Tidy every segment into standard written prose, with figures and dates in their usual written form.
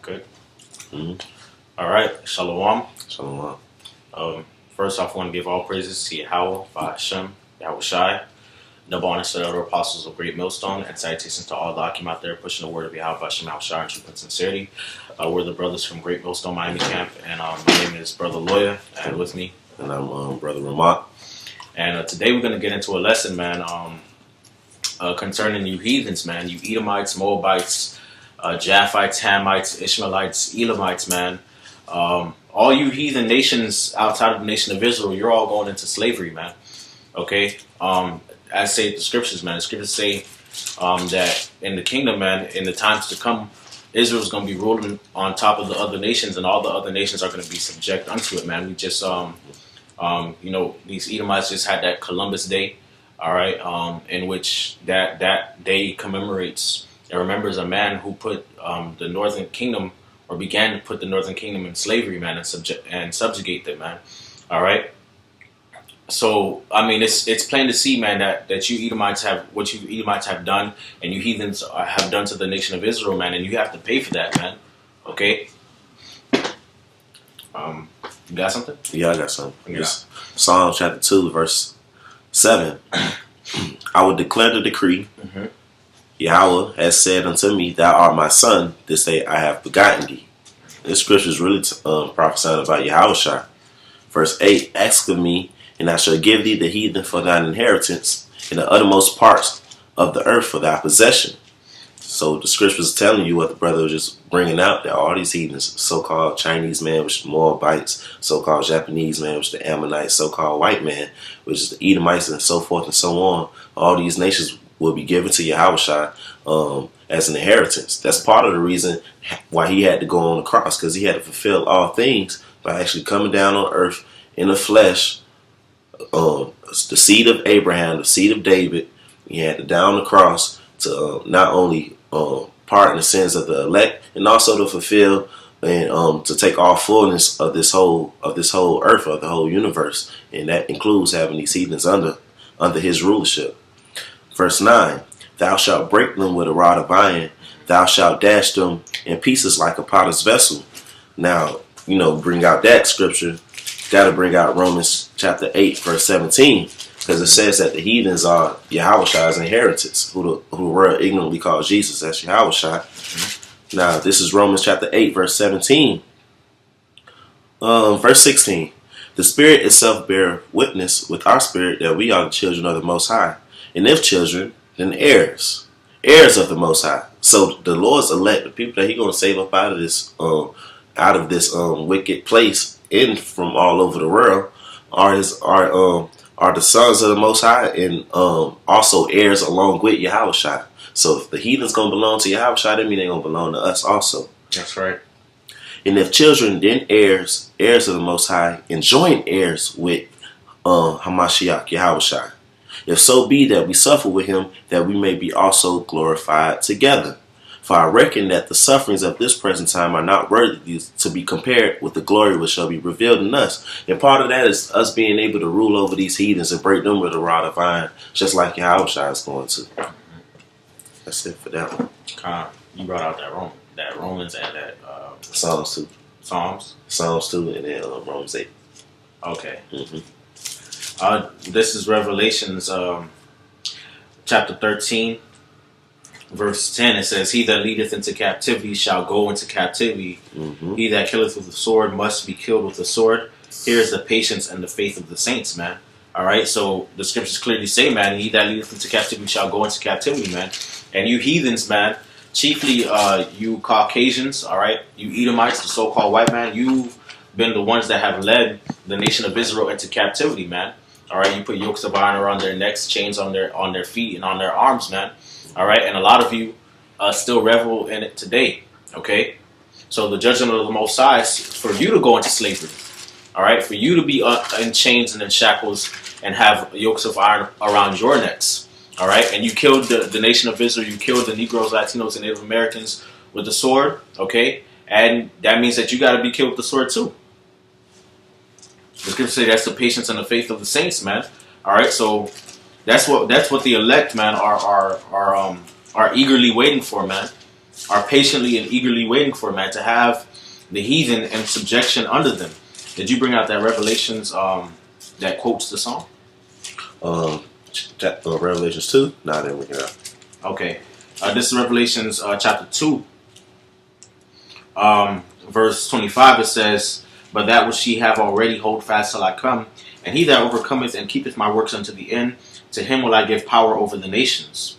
Good. Mm-hmm. All right. Shalom. Shalom. First off, I want to give all praises to Yahweh, Hashem, Yahweh Shai, double honor to the other apostles of Great Millstone, and salutations to all the Akim out there pushing the word of Yahweh, Hashem, Yahweh Shai, in truth and sincerity. We're the brothers from Great Millstone Miami Camp, and my name is Brother Lawyer, and with me. And I'm Brother Ramat. And today we're going to get into a lesson, man, concerning you heathens, man, you Edomites, Moabites, Japhites, Hamites, Ishmaelites, Elamites, man. All you heathen nations outside of the nation of Israel, you're all going into slavery, man. Okay? As say the scriptures, man. The scriptures say that in the kingdom, man, in the times to come, Israel's going to be ruling on top of the other nations, and all the other nations are going to be subject unto it, man. We just, these Edomites just had that Columbus Day, all right, in which that day commemorates and remembers a man who put the northern kingdom, or began to put the northern kingdom in slavery, man, and subjugate them, man. All right. So I mean, it's plain to see, man, that you Edomites have what you Edomites have done, and you heathens have done to the nation of Israel, man, and you have to pay for that, man. Okay. You got something? Yeah, I got something. Yeah. Psalm chapter 2, verse 7. I will declare the decree. Mm-hmm. Yahweh has said unto me, Thou art my son. This day I have begotten thee. This scripture is really prophesying about Yahushua. Verse 8, ask of me, and I shall give thee the heathen for thine inheritance, and the uttermost parts of the earth for thy possession. So the scripture is telling you what the brother was just bringing out, that all these heathens, so-called Chinese man, which is the Moabites, so-called Japanese man, which is the Ammonites, so-called white man, which is the Edomites, and so forth and so on. All these nations will be given to Yahushua as an inheritance. That's part of the reason why he had to go on the cross, because he had to fulfill all things by actually coming down on earth in the flesh, the seed of Abraham, the seed of David. He had to die on the cross to not only pardon the sins of the elect, and also to fulfill and to take all fullness of this whole earth, of the whole universe, and that includes having these heathens under his rulership. Verse 9, thou shalt break them with a rod of iron, thou shalt dash them in pieces like a potter's vessel. Now, bring out that scripture, got to bring out Romans chapter 8, verse 17, because it says that the heathens are Yahushua's inheritance, who the world ignorantly calls Jesus. That's Yahushua. Mm-hmm. Now, this is Romans chapter 8, verse 17. Verse 16, the Spirit itself bear witness with our spirit that we are the children of the Most High. And if children, then heirs of the Most High. So the Lord's elect, the people that He gonna save up out of this wicked place and from all over the world, are the sons of the Most High, and also heirs along with Yahushua. So if the heathens gonna belong to Yahushua, that means they gonna belong to us also. That's right. And if children, then heirs of the Most High, and joint heirs with Hamashiach, Yahushua. If so be that we suffer with him, that we may be also glorified together. For I reckon that the sufferings of this present time are not worthy to be compared with the glory which shall be revealed in us. And part of that is us being able to rule over these heathens and break them with a rod of iron, just like Yahushua is going to. That's it for that one. You brought out that Romans and that Psalms 2. Psalms 2 and then Romans 8. Okay. Mm-hmm. This is Revelations chapter 13, verse 10. It says, he that leadeth into captivity shall go into captivity. Mm-hmm. He that killeth with the sword must be killed with the sword. Here is the patience and the faith of the saints, man. All right, so the scriptures clearly say, man, he that leadeth into captivity shall go into captivity, man. And you heathens, man, chiefly you Caucasians, all right, you Edomites, the so-called white man, you've been the ones that have led the nation of Israel into captivity, man. All right, you put yokes of iron around their necks, chains on their feet and on their arms, man. All right, and a lot of you still revel in it today. Okay, so the judgment of the Most High is for you to go into slavery. All right, for you to be in chains and in shackles and have yokes of iron around your necks. All right, and you killed the nation of Israel. You killed the Negroes, Latinos, and Native Americans with the sword. Okay, and that means that you got to be killed with the sword too. The scripture say that's the patience and the faith of the saints, man. All right, so that's what the elect, man, are eagerly waiting for, man. are patiently and eagerly waiting for, man, to have the heathen in subjection under them. Did you bring out that Revelations that quotes the song? Revelations 2? No, I didn't look it up. Okay. This is Revelations chapter 2, verse 25. It says, "But that which ye have already hold fast till I come, and he that overcometh and keepeth my works unto the end, to him will I give power over the nations.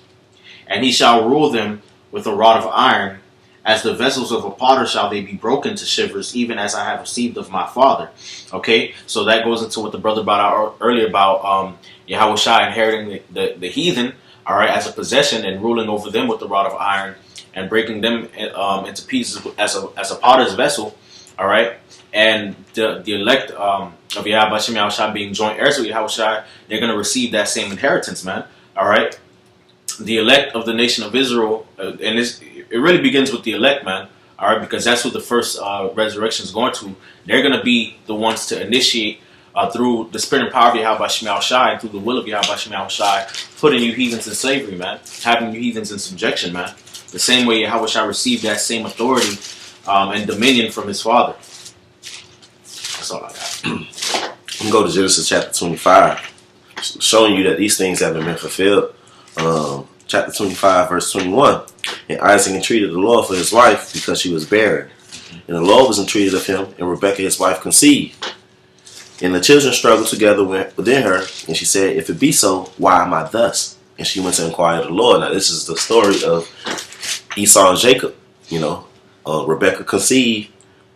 And he shall rule them with a rod of iron. As the vessels of a potter shall they be broken to shivers, even as I have received of my Father." Okay, so that goes into what the brother brought out earlier about Yahushua inheriting the heathen, all right, as a possession and ruling over them with the rod of iron and breaking them into pieces as a potter's vessel, all right. And the elect of Yahushua being joint heirs with Yahushua, they're going to receive that same inheritance, man. All right. The elect of the nation of Israel, and it really begins with the elect, man. All right, because that's what the first resurrection is going to. They're going to be the ones to initiate through the spirit and power of Yahweh Shemel Shai and through the will of Yahweh Shemel Shai, putting you heathens in slavery, man. Having you heathens in subjection, man. The same way Yahweh Shai received that same authority and dominion from his father. That's all I got. We can go to Genesis chapter 25, showing you that these things haven't been fulfilled. Chapter 25, verse 21. "And Isaac entreated the Lord for his wife because she was barren. And the Lord was entreated of him, and Rebekah his wife conceived. And the children struggled together within her, and she said, If it be so, why am I thus? And she went to inquire of the Lord." Now this is the story of Esau and Jacob. Rebekah conceived,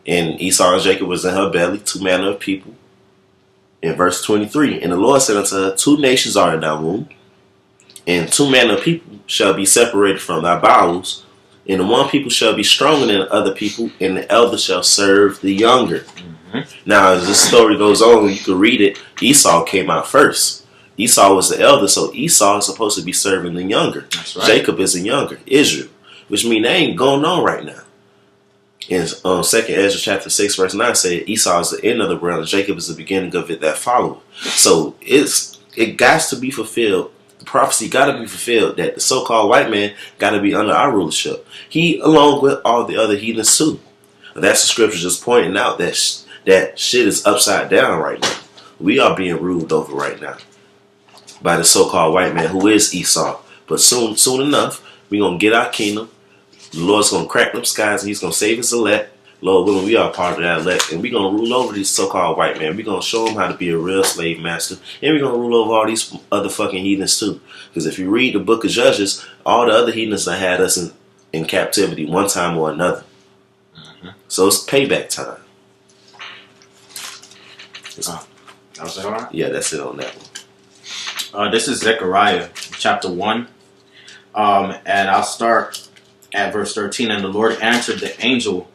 and Esau and Jacob was in her belly, two manner of people. In verse 23, "And the Lord said unto her, Two nations are in thy womb, and two manner of people shall be separated from thy bowels, and the one people shall be stronger than the other people, and the elder shall serve the younger." Now, as this story goes on, you can read it. Esau came out first. Esau was the elder, so Esau is supposed to be serving the younger. That's right. Jacob is the younger, Israel, which means they ain't going on right now. In 2nd Ezra chapter 6 verse 9 said Esau is the end of the world and Jacob is the beginning of it that followed. So it got to be fulfilled. The prophecy got to be fulfilled that the so-called white man got to be under our rulership. He along with all the other heathens too. That's the scripture just pointing out that that shit is upside down right now. We are being ruled over right now by the so-called white man who is Esau. But soon enough, we're going to get our kingdom. The Lord's going to crack them skies and he's going to save his elect. Lord willing, we are part of that elect. And we're going to rule over these so-called white men. We're going to show them how to be a real slave master. And we're going to rule over all these other fucking heathens too. Because if you read the book of Judges, all the other heathens that had us in captivity one time or another. So it's payback time. That was it, all right? Yeah, that's it on that one. This is Zechariah chapter 1. And I'll start at verse 13. "And the Lord answered the angel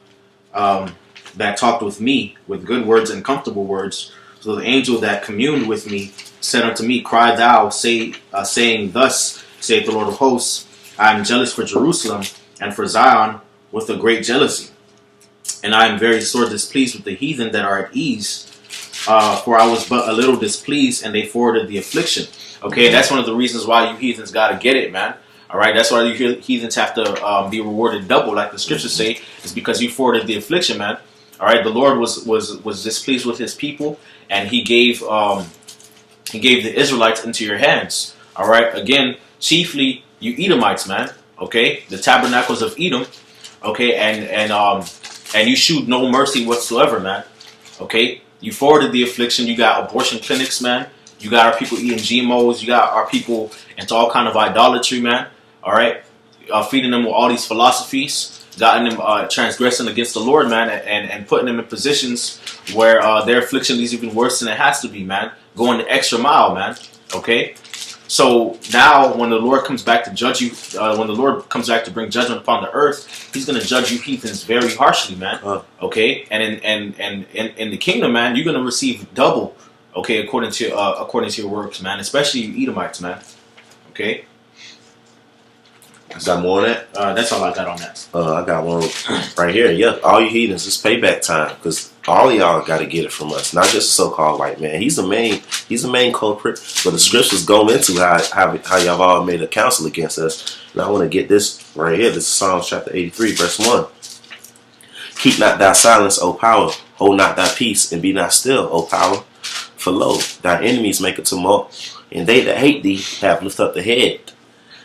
that talked with me with good words and comfortable words. So the angel that communed with me said unto me, Cry thou, saying, Thus saith the Lord of hosts, I am jealous for Jerusalem and for Zion with a great jealousy. And I am very sore displeased with the heathen that are at ease. For I was but a little displeased, and they forwarded the affliction." Okay, that's one of the reasons why you heathens got to get it, man. All right, that's why you heathens have to be rewarded double, like the scriptures say, is because you forwarded the affliction, man. All right, the Lord was displeased with His people, and He gave the Israelites into your hands. All right, again, chiefly you Edomites, man. Okay, the tabernacles of Edom. Okay, and you shewed no mercy whatsoever, man. Okay, you forwarded the affliction. You got abortion clinics, man. You got our people eating GMOs. You got our people into all kind of idolatry, man. All right, feeding them with all these philosophies, gotten them transgressing against the Lord, man, and putting them in positions where their affliction is even worse than it has to be, man. Going the extra mile, man. Okay, so now when the Lord comes back to judge you, when the Lord comes back to bring judgment upon the earth, He's gonna judge you heathens very harshly, man. Okay, and in the kingdom, man, you're gonna receive double. Okay, according to your works, man. Especially you Edomites, man. Okay. Got more on that? That's all I got on that. I got one right here. Yeah, all you heathens, it's payback time. Because All of y'all got to get it from us, not just the so-called white man. He's the main culprit. But the scriptures go into how y'all all made a counsel against us. And I want to get this right here. This is Psalms chapter 83, verse 1. Keep not thy silence, O power. Hold not thy peace, and be not still, O power. For lo, thy enemies make a tumult, and they that hate thee have lifted up the head.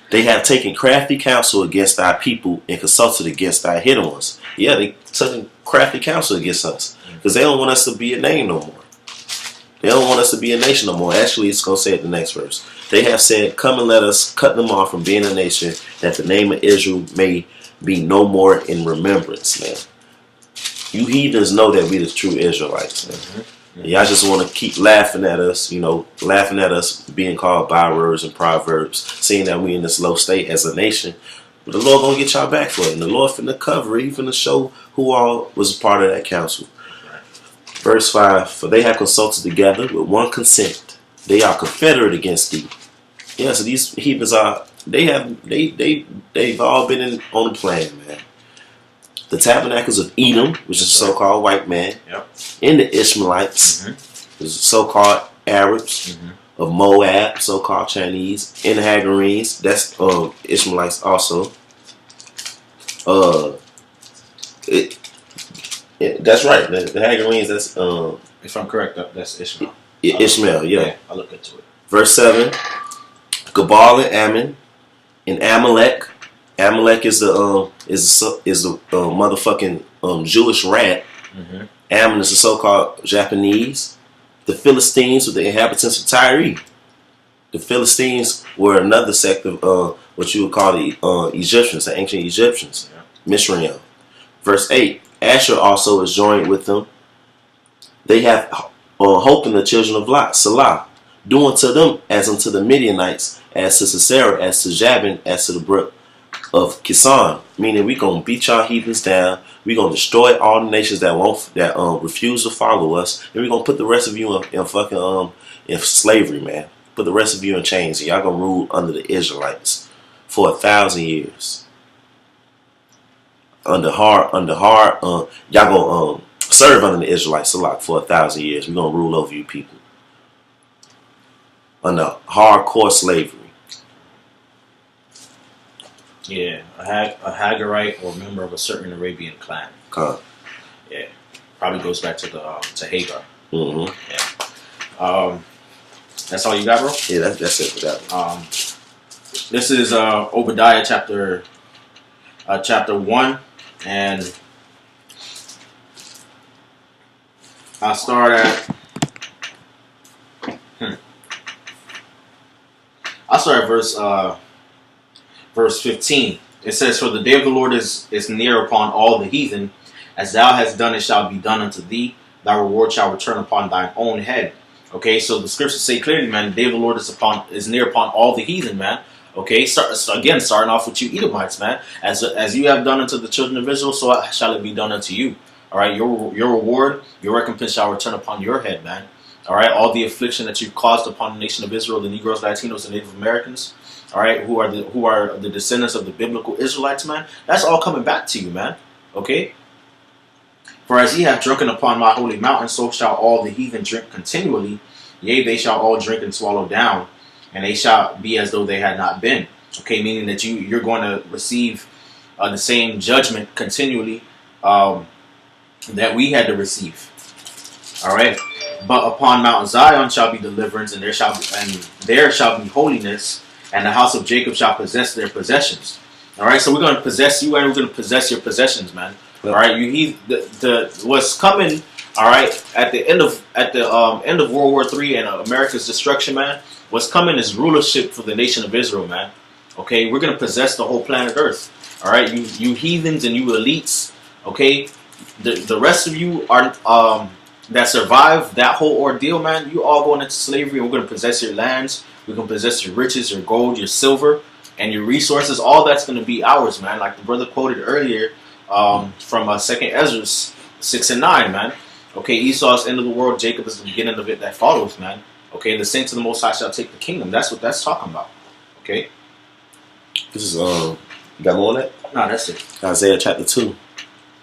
They have taken crafty counsel against thy people and consulted against thy hidden ones. Yeah, they taken crafty counsel against us because they don't want us to be a name no more. They don't want us to be a nation no more. Actually, it's going to say it in the next verse. They have said, come and let us cut them off from being a nation, that the name of Israel may be no more in remembrance, man. You heathens know that we the true Israelites, man. Mm-hmm. Y'all just want to keep laughing at us, laughing at us being called bywords and proverbs, seeing that we in this low state as a nation. But the Lord gonna get y'all back for it. And the Lord finna cover it. He finna show who all was a part of that council. Verse 5, for they have consulted together with one consent. They are confederate against thee. Yeah, so these heathens they've all been on the plan, man. The tabernacles of Edom, which is so-called white man, and the Ishmaelites, which is so-called Arabs, of Moab, so-called Chinese, and the Hagarenes, that's Ishmaelites also. That's right. The Hagarenes, that's if I'm correct, that's Ishmael. Ishmael, yeah. I'll look into it. Verse 7, Gabal and Ammon, and Amalek. Amalek is the motherfucking Jewish rat. Ammon is the so-called Japanese. The Philistines were the inhabitants of Tyre. The Philistines were another sect of what you would call the Egyptians, the ancient Egyptians. Mishraim. Verse 8, Asher also is joined with them. They have hope in the children of Lot, Salah, doing to them as unto the Midianites, as to Sisera, as to Jabin, as to the brook of Kisan, meaning we gonna beat y'all heathens down. We gonna destroy all the nations that refuse to follow us, and we gonna put the rest of you in slavery, man. Put the rest of you in chains, and y'all gonna rule under the Israelites for 1,000 years. Under hard, y'all gonna serve under the Israelites for 1,000 years. We gonna rule over you people under hardcore slavery. Yeah, a Hagarite or member of a certain Arabian clan. Yeah, probably goes back to Hagar. Yeah. That's all you got, bro? Yeah, that's it for that one. This is Obadiah chapter 1, and I'll start at verse 15. It says, for the day of the Lord is near upon all the heathen. As thou hast done, it shall be done unto thee. Thy reward shall return upon thine own head. Okay, so the scriptures say clearly, man, the day of the Lord is near upon all the heathen, man. Okay, starting off with you Edomites, man. As you have done unto the children of Israel, so shall it be done unto you. All right, your reward, your recompense shall return upon your head, man. All right, all the affliction that you've caused upon the nation of Israel, the Negroes, Latinos, and Native Americans, all right, who are the descendants of the biblical Israelites, man. That's all coming back to you, man. Okay. For as ye have drunken upon my holy mountain, so shall all the heathen drink continually. Yea, they shall all drink and swallow down, and they shall be as though they had not been. Okay, meaning that you're going to receive the same judgment continually that we had to receive. All right. But upon Mount Zion shall be deliverance, and there shall be holiness, and the house of Jacob shall possess their possessions. All right, so we're going to possess you, and we're going to possess your possessions, man. All right, what's coming? All right, at the end of World War III and America's destruction, man. What's coming is rulership for the nation of Israel, man. Okay, we're going to possess the whole planet Earth. All right, you heathens and you elites. Okay, the rest of you are that survived that whole ordeal, man. You all going into slavery, and we're going to possess your lands. We're going to possess your riches, your gold, your silver, and your resources. All that's going to be ours, man. Like the brother quoted earlier from 2nd Ezra 6 and 9, man. Okay, Esau's end of the world, Jacob is the beginning of it that follows, man. Okay, the saints of the Most High shall take the kingdom. That's what that's talking about. Okay. This is you got more on that? No, that's it. Isaiah chapter 2.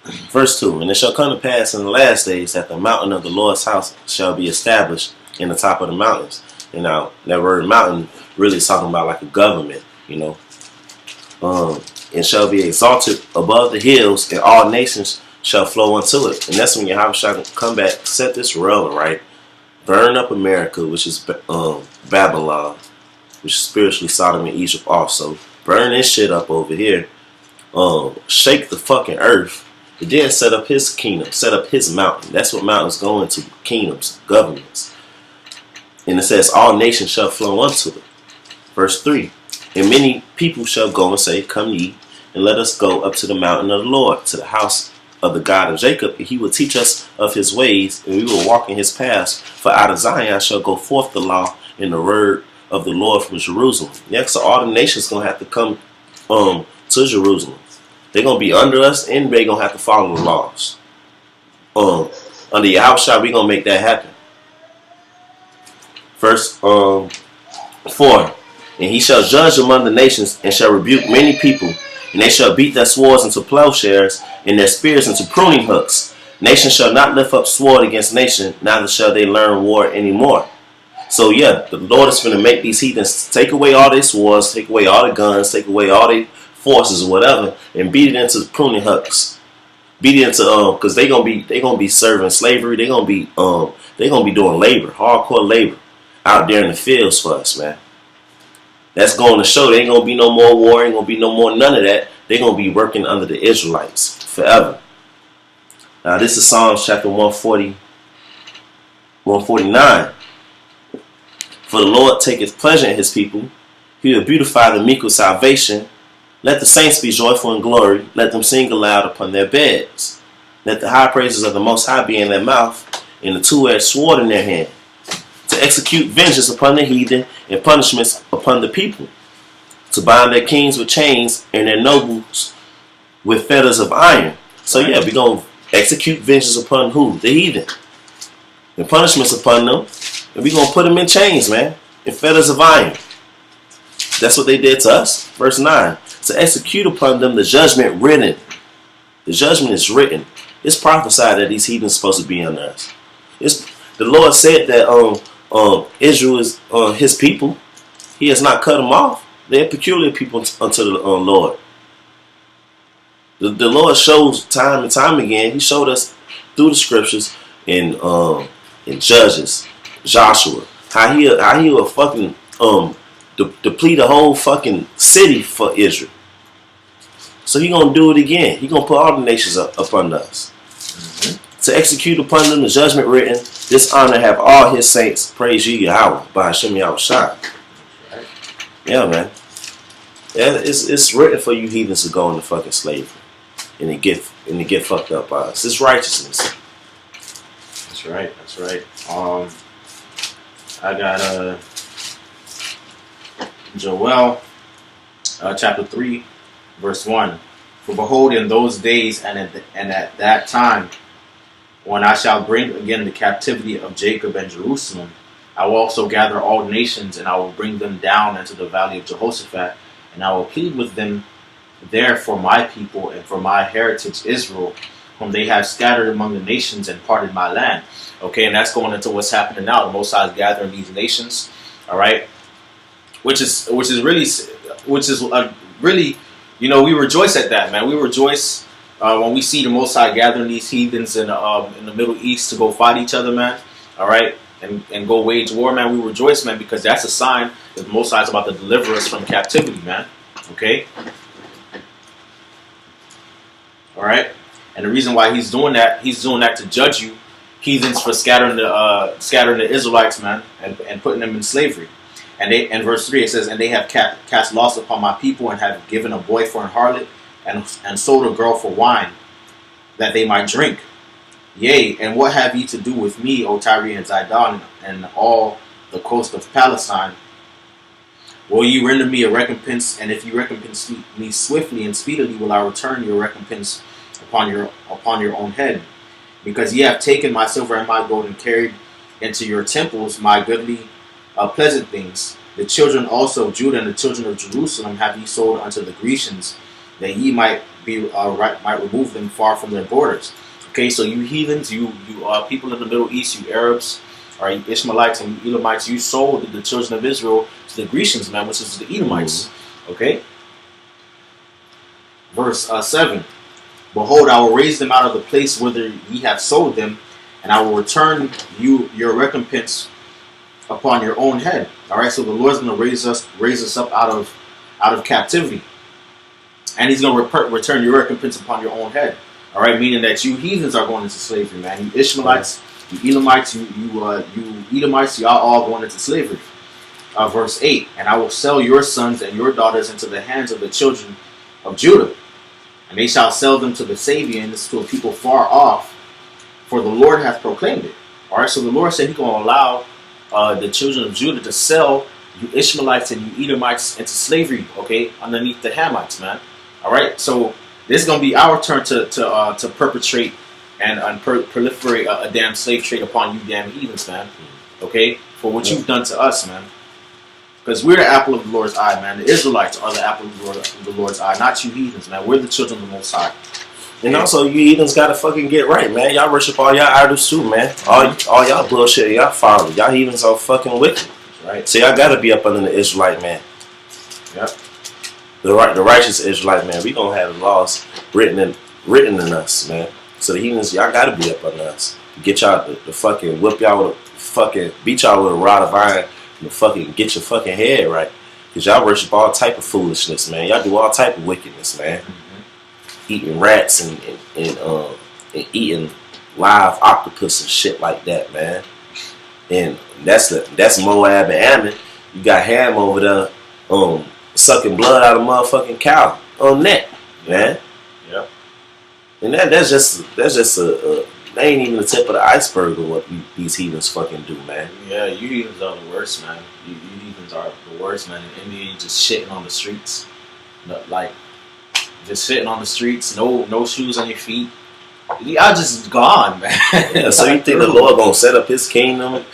Verse 2, and it shall come to pass in the last days that the mountain of the Lord's house shall be established in the top of the mountains. And now, that word mountain really is talking about like a government, you know. And shall be exalted above the hills, and all nations shall flow unto it. And that's when Yahweh shall come back, set this rail right, burn up America, which is Babylon, which is spiritually Sodom and Egypt also. Burn this shit up over here. Shake the fucking earth. And then set up his kingdom, set up his mountain. That's what mountains go into, kingdoms, governments. And it says, all nations shall flow unto it. Verse 3, and many people shall go and say, come ye, and let us go up to the mountain of the Lord, to the house of the God of Jacob, and he will teach us of his ways, and we will walk in his paths. For out of Zion shall go forth the law and the word of the Lord from Jerusalem. Next, so all the nations going to have to come to Jerusalem. They're going to be under us, and they're going to have to follow the laws. Under Yahushua, we're going to make that happen. Verse 4, and he shall judge among the nations, and shall rebuke many people, and they shall beat their swords into plowshares, and their spears into pruning hooks. Nation shall not lift up sword against nation, neither shall they learn war anymore. So yeah, the Lord is going to make these heathens take away all their swords, take away all the guns, take away all their forces or whatever, and beat it into pruning hooks. Beat it into because they gonna be serving slavery. They're gonna be doing labor, hardcore labor out there in the fields for us, man. That's going to show there ain't gonna be no more war, ain't gonna be no more none of that. They're gonna be working under the Israelites forever. Now this is Psalms chapter 140, 149. For the Lord taketh pleasure in his people. He will beautify the meek with salvation. Let the saints be joyful in glory. Let them sing aloud upon their beds. Let the high praises of the Most High be in their mouth, and the two-edged sword in their hand, to execute vengeance upon the heathen and punishments upon the people, to bind their kings with chains and their nobles with fetters of iron. So yeah, we're going to execute vengeance upon who? The heathen. And punishments upon them. And we're going to put them in chains, man. In fetters of iron. That's what they did to us. Verse 9. To execute upon them the judgment written. The judgment is written. It's prophesied that these heathens are supposed to be under us. The Lord said that Israel is his people. He has not cut them off. They're peculiar people unto the Lord. The Lord shows time and time again. He showed us through the scriptures in Judges, Joshua, how he will fucking deplete a whole fucking city for Israel. So he gonna do it again. He gonna put all the nations up under us. Mm-hmm. To execute upon them the judgment written. This honor have all his saints. Praise ye Yahweh by Hashem Yahushua. Right. Yeah, man. Yeah, it's written for you heathens to go into fucking slavery and to get fucked up by us. It's righteousness. That's right. That's right. I got Joel chapter 3 verse 1. For behold, in those days and at that time, when I shall bring again the captivity of Jacob and Jerusalem, I will also gather all nations, and I will bring them down into the valley of Jehoshaphat, and I will plead with them there for my people and for my heritage Israel, whom they have scattered among the nations and parted my land. Okay, and that's going into what's happening now. The Most High is gathering these nations. All right, which is really, you know, we rejoice at that, man. We rejoice when we see the Most High gathering these heathens in the Middle East to go fight each other, man. All right, and go wage war, man. We rejoice, man, because that's a sign that the Most High is about to deliver us from captivity, man. Okay. All right, and the reason why he's doing that to judge you, heathens, for scattering the Israelites, man, and putting them in slavery. And in verse 3 it says, and they have cast loss upon my people, and have given a boy for an harlot, and sold a girl for wine, that they might drink. Yea, and what have ye to do with me, O Tyre and Zidon, and all the coast of Palestine? Will ye render me a recompense? And if you recompense me swiftly and speedily, will I return your recompense upon your own head? Because ye have taken my silver and my gold, and carried into your temples my goodly pleasant things. The children also of Judah and the children of Jerusalem have ye sold unto the Grecians, that ye might might remove them far from their borders. Okay, so you heathens, you people in the Middle East, you Arabs, all right, you Ishmaelites and you Elamites, you sold the children of Israel to the Grecians, man, which is the Edomites. Okay, verse 7. Behold, I will raise them out of the place whither ye have sold them, and I will return you your recompense upon your own head. All right, so the Lord's going to raise us up out of captivity, and He's going to return your recompense upon your own head. All right, meaning that you heathens are going into slavery, man. You Ishmaelites, you Elamites, you Edomites, y'all all going into slavery. Verse 8. And I will sell your sons and your daughters into the hands of the children of Judah, and they shall sell them to the Sabians, to a people far off, for the Lord hath proclaimed it. All right, so the Lord said He's going to allow the children of Judah to sell you Ishmaelites and you Edomites into slavery, okay, underneath the Hamites, man. All right, so this is going to be our turn to perpetrate and proliferate a damn slave trade upon you damn heathens, man. Okay, for what you've done to us, man. Because we're the apple of the Lord's eye, man. The Israelites are the apple of the Lord's eye, not you heathens, man. We're the children of the Most High. And also, you heathens gotta fucking get right, man. Y'all worship all y'all idols too, man. All y'all bullshit, y'all follow. Y'all heathens are fucking wicked. Right. So y'all gotta be up under the Israelite, man. Yep. The righteous Israelite, man. We gonna have the laws written in us, man. So the heathens, y'all gotta be up under us. Get y'all the fucking whip y'all with a fucking beat y'all with a rod of iron and fucking get your fucking head right. Cause y'all worship all type of foolishness, man. Y'all do all type of wickedness, man. Eating rats and eating live octopus and shit like that, man. And that's Moab and Ammon. You got Ham over there, sucking blood out of motherfucking cow on that, man. Yep. And that's just that ain't even the tip of the iceberg of what these heathens fucking do, man. Yeah, you heathens are the worst, man. You heathens are the worst, man. In India, you just shitting on the streets, like just sitting on the streets, no shoes on your feet. Y'all just gone, man. Yeah, so you think the Lord gonna set up His kingdom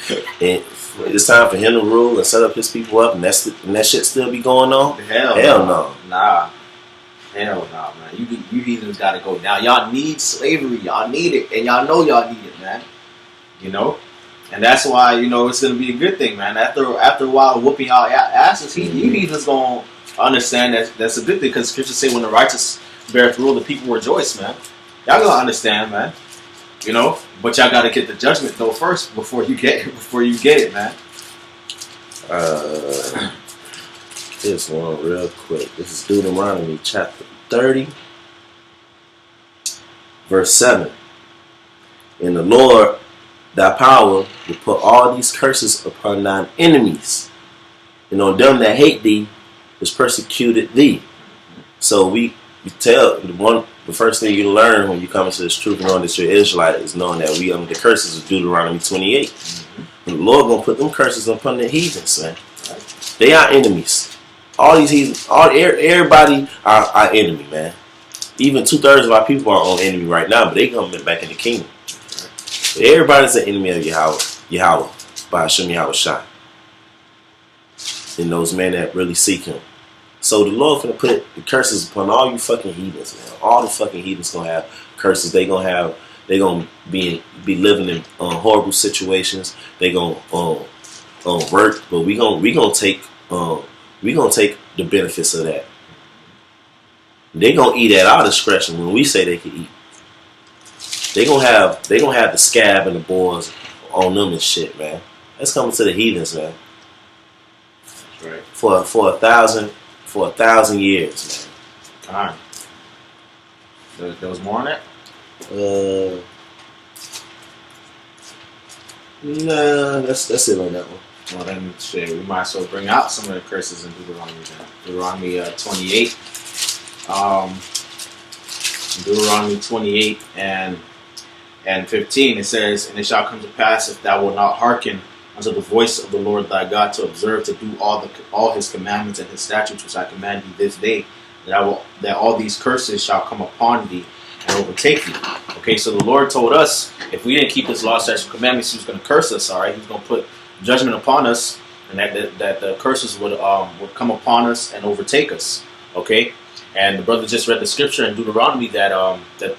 and it's time for Him to rule and set up His people up, and that shit still be going on? Hell no. Nah. Hell no, man. You heathens gotta go down. Y'all need slavery. Y'all need it. And y'all know y'all need it, man. You know? And that's why, it's gonna be a good thing, man. After a while of whooping y'all asses, you heathens gonna understand that's a good thing, because scriptures say when the righteous beareth rule, the people rejoice, man. Y'all gonna understand, man. But y'all gotta get the judgment though first before you get it, man. This one real quick. This is Deuteronomy chapter 30, verse 7. And the Lord thy power will put all these curses upon thine enemies, and on them that hate thee is persecuted thee. So we tell the first thing you learn when you come into this truth and knowing that you're Israelite is knowing that we under the curses of Deuteronomy 28. Mm-hmm. And the Lord gonna put them curses upon the heathens, man. Right. They are enemies. All these heathens, everybody are our enemy, man. Even 2/3 of our people are on enemy right now, but they coming back in the kingdom. But everybody's an enemy of Yahweh, by Hashem Yahweh Shai. And those men that really seek Him. So the Lord gonna put the curses upon all you fucking heathens, man. All the fucking heathens gonna have curses. They gonna be living in horrible situations. They gonna work, but we gonna take the benefits of that. They gonna eat at our discretion when we say they can eat. They gonna have the scab and the boils on them and shit, man. That's coming to the heathens, man. That's right. For 1,000 years, man. All right. There was more on that? Nah, that's it on that one. Well, then, shit, we might as well bring out some of the curses in Deuteronomy. Deuteronomy 28. Deuteronomy 28 and 15, it says, And it shall come to pass, if thou wilt not hearken unto the voice of the Lord thy God, to observe to do all His commandments and His statutes which I command thee this day, that all these curses shall come upon thee and overtake thee. Okay, so the Lord told us if we didn't keep His law, statutes, and commandments, He was going to curse us. All right, He was going to put judgment upon us, and that the curses would come upon us and overtake us. Okay, And the brother just read the scripture in Deuteronomy that it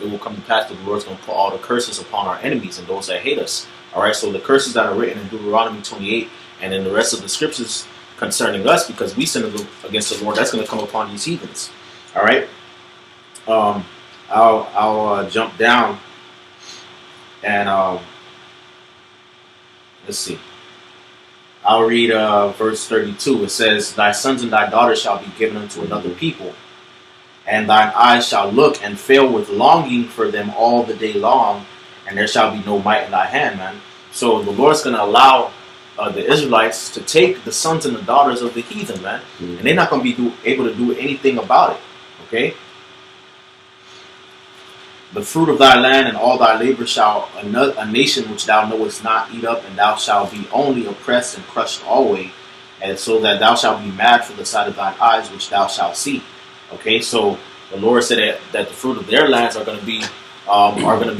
will come to pass that the Lord's going to put all the curses upon our enemies and those that hate us. All right, so the curses that are written in Deuteronomy 28 and in the rest of the scriptures concerning us, because we sin against the Lord, that's going to come upon these heathens. All right, I'll jump down and let's see. I'll read verse 32. It says, "Thy sons and thy daughters shall be given unto another people, and thine eyes shall look and fail with longing for them all the day long, and there shall be no might in thy hand," man. So the Lord's going to allow the Israelites to take the sons and the daughters of the heathen, man, and they're not going to be able to do anything about it. Okay. "The fruit of thy land and all thy labor shall a nation which thou knowest not eat up, and thou shalt be only oppressed and crushed always, and so that thou shalt be mad for the sight of thine eyes which thou shalt see." Okay, so the Lord said that the fruit of their lands are going to be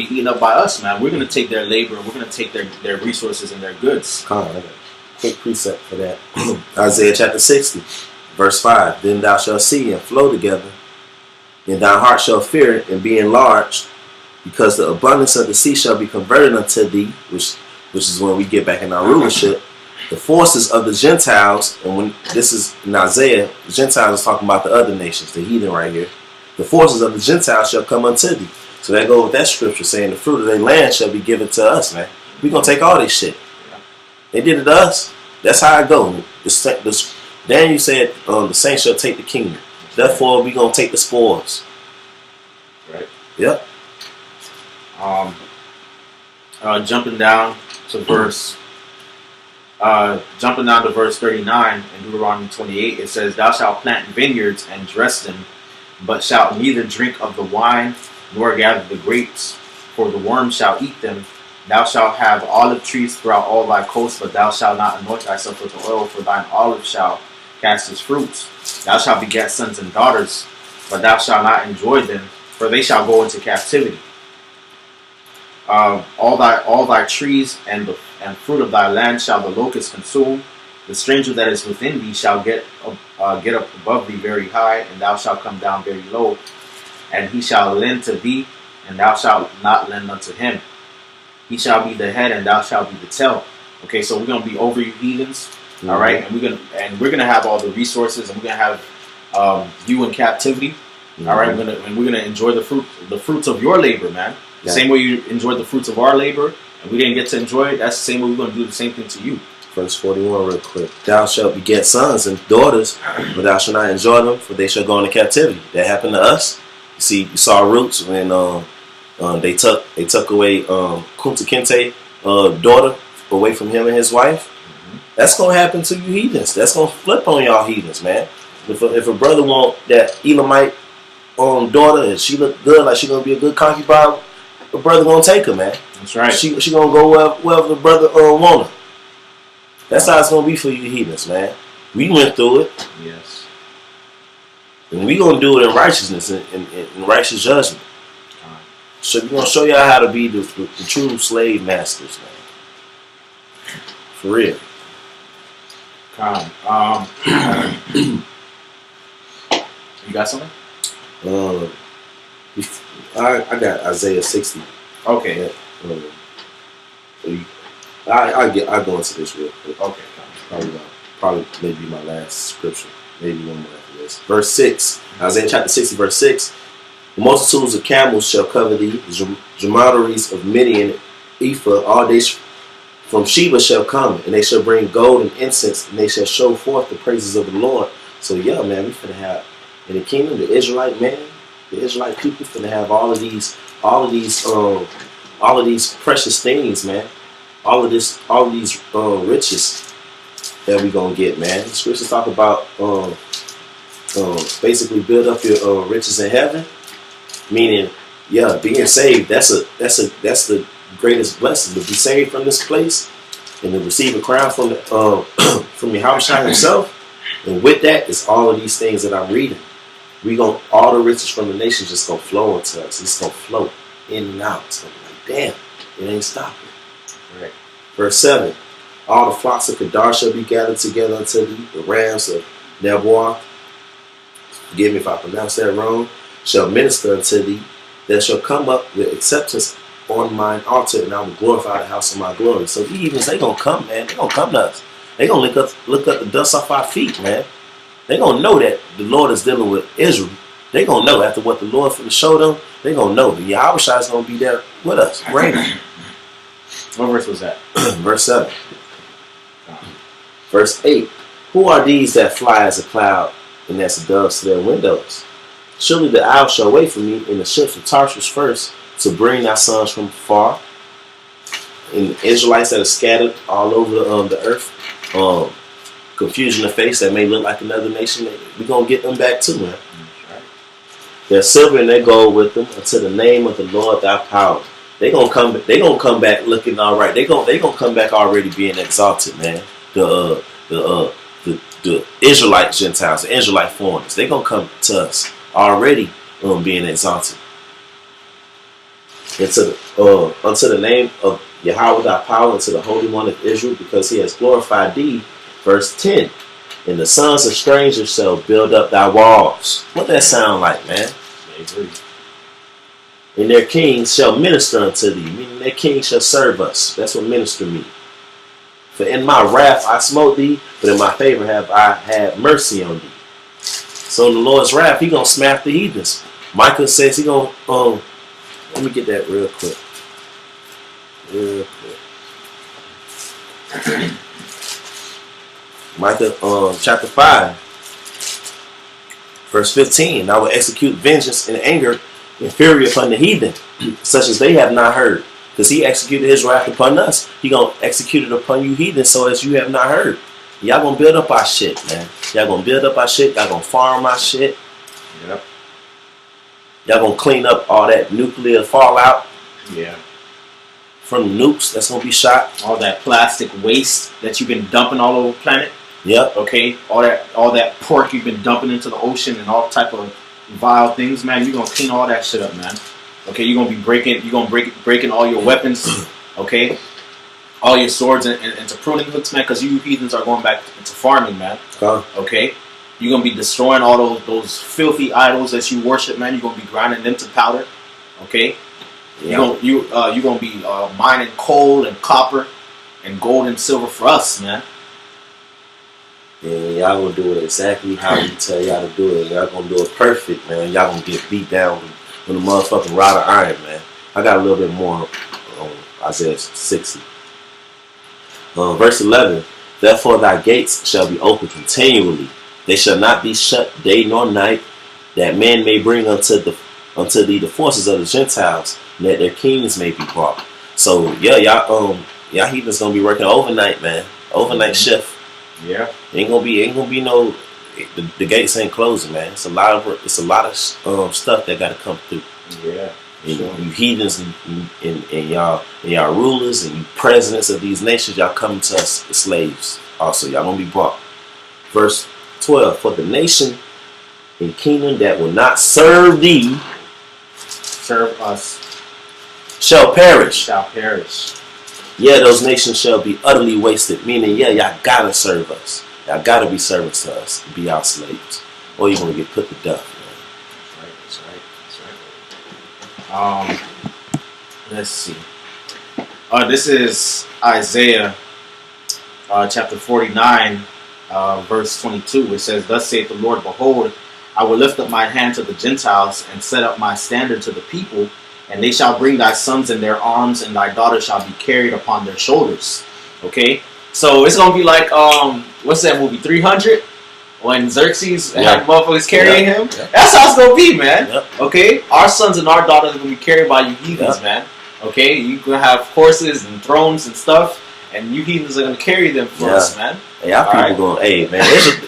eaten up by us, man. We're going to take their labor, and we're going to take their resources and their goods. Come on, I got a quick precept for that. Isaiah chapter 60, verse 5. "Then thou shalt see and flow together, and thy heart shall fear it and be enlarged, because the abundance of the sea shall be converted unto thee," which is when we get back in our rulership. "The forces of the Gentiles," and when this is in Isaiah, the Gentiles is talking about the other nations, the heathen right here. "The forces of the Gentiles shall come unto thee." So that goes with that scripture saying the fruit of their land shall be given to us, man. We gonna take all this shit. They did it to us. That's how it goes. Daniel said, "The saints shall take the kingdom. Therefore, we gonna take the spoils." Right. Yep. Jumping down to verse 39 in Deuteronomy 28, it says, "Thou shalt plant vineyards and dress them, but shalt neither drink of the wine nor gather the grapes, for the worm shall eat them. Thou shalt have olive trees throughout all thy coasts, but thou shalt not anoint thyself with oil, for thine olive shall cast its fruits. Thou shalt beget sons and daughters, but thou shalt not enjoy them, for they shall go into captivity. All thy trees and fruit of thy land shall the locust consume. The stranger that is within thee shall get up above thee very high, and thou shalt come down very low. And he shall lend to thee, and thou shalt not lend unto him. He shall be the head, and thou shalt be the tail." Okay, so we're gonna be over you heathens, all right, and we're gonna have all the resources, and we're gonna have you in captivity, all right. We're gonna enjoy the fruits of your labor, man. The same way you enjoyed the fruits of our labor, and we didn't get to enjoy it. That's the same way we're gonna do the same thing to you. Verse 41 real quick. "Thou shalt beget sons and daughters, but thou shalt not enjoy them, for they shall go into captivity." That happened to us. You see, you saw Roots when they took away Kunta Kinte daughter away from him and his wife. That's gonna happen to you heathens. That's gonna flip on y'all heathens, man. If a brother want that Elamite daughter and she look good, like she gonna be a good concubine, the brother gonna take her, man. That's right. She gonna go wherever the brother want her. That's how it's gonna be for you heathens, man. We went through it. Yes. And we gonna do it in righteousness and in righteous judgment. So we're gonna show y'all how to be the true slave masters, man. For real. You got something? I got Isaiah 60. Okay. I'll go into this real quick. Okay. Probably maybe my last scripture. Maybe one more after this. Verse 6. Isaiah chapter 60, verse 6. "The multitudes of camels shall cover thee, the dromedaries of Midian, Ephah, all days from Sheba shall come, and they shall bring gold and incense, and they shall show forth the praises of the Lord." So yeah, man, we finna have in the kingdom, the Israelite people finna have all of these precious things, man. All of these riches that we gonna get, man. The scriptures talk about basically build up your riches in heaven, meaning being saved. That's the greatest blessing, to be saved from this place and to receive a crown from from Yahushua himself. And with that is all of these things that I'm reading. All the riches from the nations just gonna flow into us. It's gonna flow in and out. It's gonna be like, damn, it ain't stopping. Right. Verse 7. "All the flocks of Kedar shall be gathered together unto thee, the rams of Nebaioth forgive me if I pronounce that wrong, shall minister unto thee, that shall come up with acceptance on mine altar, and I will glorify the house of my glory. So the heathens, they gonna come, man. They gonna come to us. They gonna look up the dust off our feet, man. They gonna know that the Lord is dealing with Israel. They gonna know after what the Lord finna show them. They gonna know that Yahushua is gonna be there with us. Right? What verse was that? Verse 7. Verse 8. Who are these that fly as a cloud and as doves to their windows? Surely the owl shall wait for me in the ships of Tarshish first, to bring thy sons from far. And the Israelites that are scattered all over the earth, confusion of face that may look like another nation, we're going to get them back too, man. Right. Their silver and their gold with them, unto the name of the Lord thy power. They're going to come back looking all right. They're going to come back already being exalted, man. The Israelite Gentiles, the Israelite foreigners, they're going to come to us already being exalted. Unto the name of Yahweh thy power, unto the Holy One of Israel, because he has glorified thee. Verse 10. And the sons of strangers shall build up thy walls. What that sound like, man? I agree. And their kings shall minister unto thee, meaning their kings shall serve us. That's what minister means. For in my wrath I smote thee, but in my favor have I had mercy on thee. So in the Lord's wrath, he gonna smack the heathens. Micah says he gonna let me get that real quick. Micah chapter 5, verse 15. I will execute vengeance and anger and fury upon the heathen, such as they have not heard. Because he executed his wrath upon us. He gonna execute it upon you heathen, so as you have not heard. Y'all gonna build up our shit, man. Y'all gonna build up our shit. Y'all gonna farm our shit. Yep. Y'all gonna clean up all that nuclear fallout. Yeah. From the nukes that's gonna be shot. All that plastic waste that you've been dumping all over the planet. Yep. Okay. All that pork you've been dumping into the ocean and all type of vile things, man. You're gonna clean all that shit up, man. Okay. You're gonna be breaking all your weapons. Okay. All your swords into pruning hooks, man, because you heathens are going back into farming, man. Okay? You're going to be destroying all those filthy idols that you worship, man. You're going to be grinding them to powder. Okay? Yeah. You're going to be mining coal and copper and gold and silver for us, man. Yeah, y'all going to do it exactly how we tell y'all to do it. Y'all going to do it perfect, man. Y'all going to get beat down with a motherfucking rod of iron, man. I got a little bit more on Isaiah 60. Verse 11, therefore thy gates shall be open continually. They shall not be shut day nor night, that men may bring unto thee the forces of the Gentiles, and that their kings may be brought. So yeah, y'all heathens gonna be working overnight, man. Overnight shift. Yeah. Ain't gonna be no. The gates ain't closing, man. It's a lot of stuff that gotta come through. Yeah. You heathens and y'all rulers and you presidents of these nations, y'all coming to us as slaves. Also, y'all gonna be brought. Verse 12, for the nation and kingdom that will not serve thee, serve us, shall perish. Yeah, those nations shall be utterly wasted. Meaning, yeah, y'all gotta serve us. Y'all gotta be servants to us, be our slaves, or you're gonna get put to death. Let's see. This is Isaiah chapter 49, verse 22. It says, thus saith the Lord, behold, I will lift up my hand to the Gentiles and set up my standard to the people, and they shall bring thy sons in their arms, and thy daughters shall be carried upon their shoulders. Okay? So it's going to be like, what's that movie, 300? When Xerxes had motherfuckers carrying him. Yeah. That's how it's going to be, man. Yep. Okay? Our sons and our daughters are going to be carried by you heathens, man. Okay? You're going to have horses and thrones and stuff, and you heathens are going to carry them for us, man. Hey, our people going, hey, man,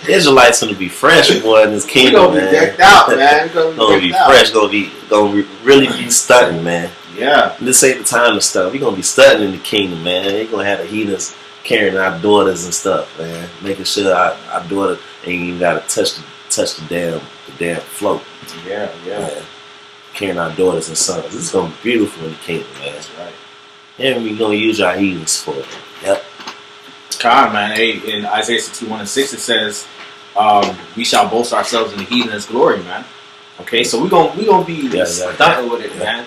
Israelites going to be fresh, boy, in this kingdom, man. We're going to be decked out, man. Going to be fresh. Going to really be stunting, man. Yeah. This ain't the time to stunt. We're going to be stunting in the kingdom, man. They're going to have the heathens carrying our daughters and stuff, man. Making sure our daughter ain't even got to touch the damn float. Yeah. Man. Carrying our daughters and sons. This is going to be beautiful in the kingdom, man. That's right. And we're going to use our heathens for it. Yep. God, man. Hey, in Isaiah 61:6 it says, we shall boast ourselves in the heathen's glory, man. Okay, so we gonna be stunting with it, man.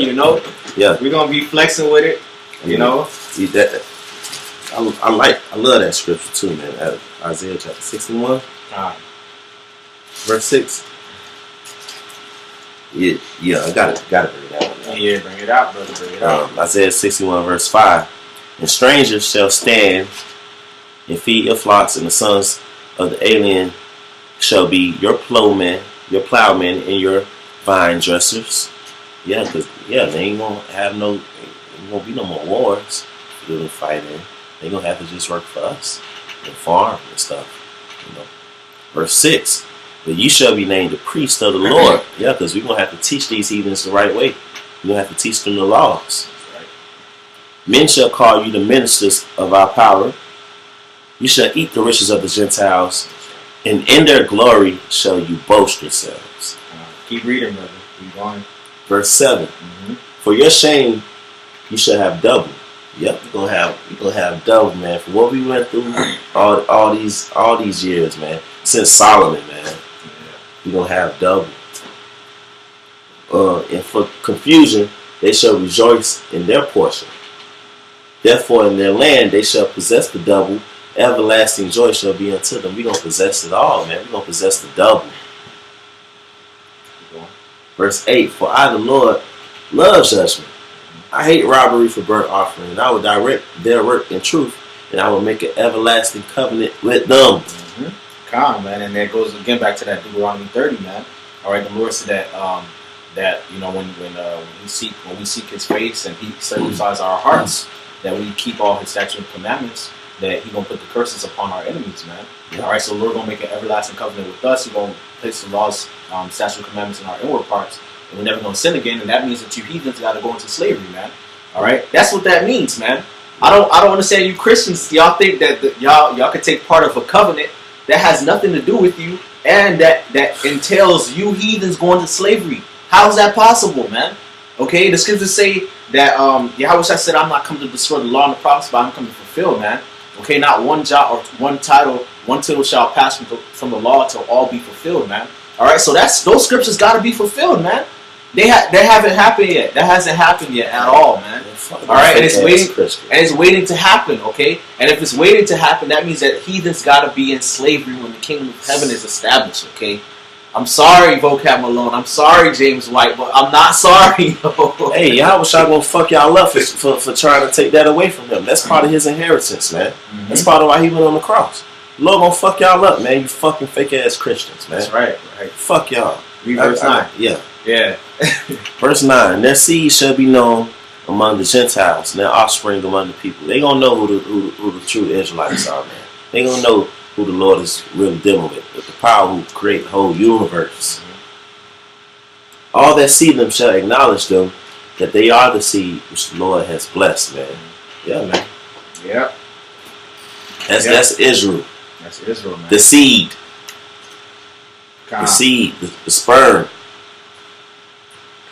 You know, we're gonna be flexing with it. You know, see that. I love that scripture too, man. Isaiah chapter 61, verse 6. Yeah, I gotta bring it out. Yeah, bring it out, brother. Bring it out. Isaiah 61, verse 5. And strangers shall stand and feed your flocks, and the sons of the alien shall be your plowmen, and your vine dressers. Yeah, because they ain't gonna have ain't gonna be no more wars. Doing fighting, they gonna have to just work for us and farm and stuff. You know. Verse 6. But you shall be named the priest of the Lord. Yeah, because we're gonna have to teach these heathens the right way. We're gonna have to teach them the laws. Right. Men shall call you the ministers of our power. You shall eat the riches of the Gentiles, and in their glory shall you boast yourselves. Keep reading, brother. Keep going. Verse 7. Mm-hmm. For your shame you shall have double. Yep, we're gonna have double, man. For what we went through all these years, man. Since Solomon, man. We're gonna have double. And for confusion, they shall rejoice in their portion. Therefore, in their land they shall possess the double. Everlasting joy shall be unto them. We're gonna possess it all, man. We're gonna possess the double. Verse 8. For I, the Lord, love judgment. I hate robbery for burnt offering, and I will direct their work in truth, and I will make an everlasting covenant with them. Come, man, and that goes again back to that Deuteronomy 30, man. All right, the Lord said that that you know when we seek His face and He circumcises our hearts, that we keep all His statutes and commandments, that He gonna put the curses upon our enemies, man. Yeah. All right, so the Lord gonna make an everlasting covenant with us. He gonna place the laws, statutes and commandments in our inward parts, and we're never gonna sin again. And that means that you heathens got to go into slavery, man. All right, that's what that means, man. I don't understand you Christians. Y'all think that y'all could take part of a covenant that has nothing to do with you, and that entails you heathens going to slavery. How is that possible, man? Okay, the scriptures say that Yahweh said, I'm not come to destroy the law and the prophets, but I'm come to fulfill, man. Okay, not one jot or one tittle shall pass from the law till all be fulfilled, man. All right, so those scriptures got to be fulfilled, man. They haven't happened yet. That hasn't happened yet at all, man. All right, and it's waiting to happen. Okay, and if it's waiting to happen, that means that heathens got to be in slavery when the kingdom of heaven is established. Okay, I'm sorry, Vocab Malone. I'm sorry, James White, but I'm not sorry. Hey, y'all wish I gonna fuck y'all up for trying to take that away from him. That's part of his inheritance, man. Mm-hmm. That's part of why he went on the cross. Lord gonna fuck y'all up, man. You fucking fake ass Christians, man. That's right. Fuck y'all. Read verse 9. Yeah. Verse 9. Their seed shall be known among the Gentiles, and their offspring among the people. They gonna know who the true Israelites are, man. They gonna know who the Lord is really dealing with the power who create the whole universe. Mm-hmm. All that see them shall acknowledge them that they are the seed which the Lord has blessed, man. Yeah, man. Yeah. That's Israel. That's Israel, man. The seed. The seed, the sperm.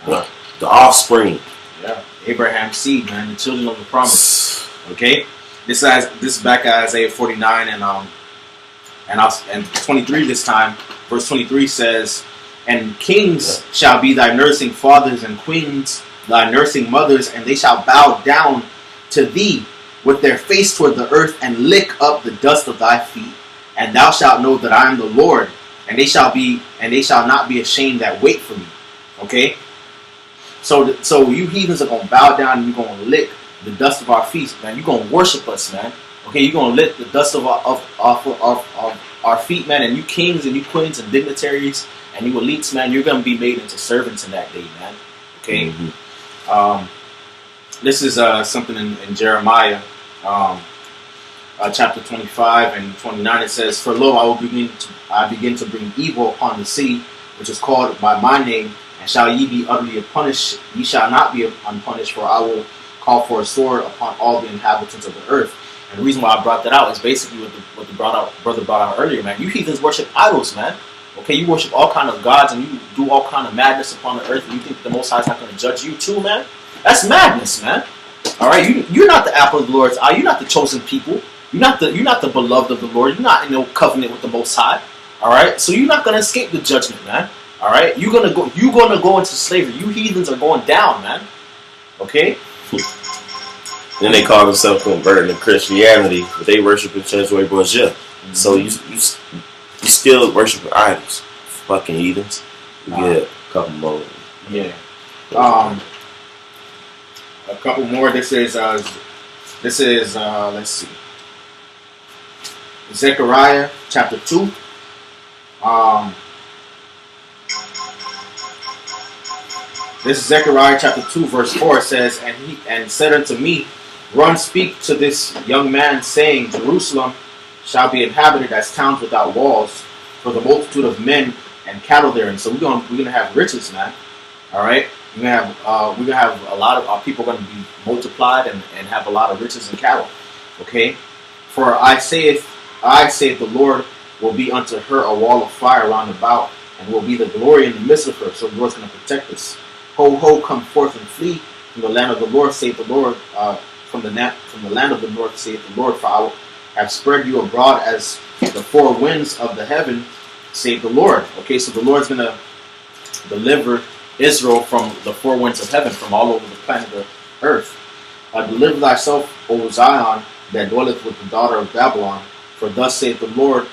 The offspring. Yeah. Abraham's seed, man. The children of the promise. Okay? This is back at Isaiah 49 and 23 this time. Verse 23 says, and kings shall be thy nursing fathers, and queens thy nursing mothers, and they shall bow down to thee with their face toward the earth, and lick up the dust of thy feet. And thou shalt know that I am the Lord, and they shall not be ashamed that wait for me. Okay? So you heathens are gonna bow down, and you're gonna lick the dust of our feet, man. You're gonna worship us, man. Okay, you're gonna lick the dust of our feet, man. And you kings and you queens and dignitaries and you elites, man, you're gonna be made into servants in that day, man. Okay. Mm-hmm. This is something in Jeremiah, chapter 25 and 29. It says, "For lo, I begin to bring evil upon the city, which is called by my name, and shall ye be utterly punished? Ye shall not be unpunished, for I will call for a sword upon all the inhabitants of the earth." And the reason why I brought that out is basically what the brother brought out earlier, man. You heathens worship idols, man. Okay, you worship all kind of gods and you do all kind of madness upon the earth, and you think the Most High is not going to judge you too, man? That's madness, man. All right, you're not the apple of the Lord's eye. You're not the chosen people. You're not the beloved of the Lord. You're not in no covenant with the Most High. All right, so you're not gonna escape the judgment, man. All right, you're gonna go into slavery. You heathens are going down, man. Okay. Then they call themselves converting to Christianity, but they worship in church way Bourgeois. Mm-hmm. So you still worship idols, fucking heathens. You get a couple more. Yeah. A couple more. This is let's see. Zechariah chapter 2. This is Zechariah chapter 2 verse 4. It says, and said unto me, run, speak to this young man, saying, Jerusalem shall be inhabited as towns without walls, for the multitude of men and cattle therein. So we're gonna have riches, man. All right, we're gonna have a lot of our people going to be multiplied and have a lot of riches and cattle. Okay, for I say the Lord will be unto her a wall of fire round about, and will be the glory in the midst of her. So the Lord's going to protect us. Ho, ho, come forth and flee from the land of the Lord, saith the Lord. From the land of the north, saith the Lord. For I will have spread you abroad as the four winds of the heaven, saith the Lord. Okay, so the Lord's going to deliver Israel from the four winds of heaven, from all over the planet of earth. Deliver thyself, O Zion, that dwelleth with the daughter of Babylon. For thus saith the Lord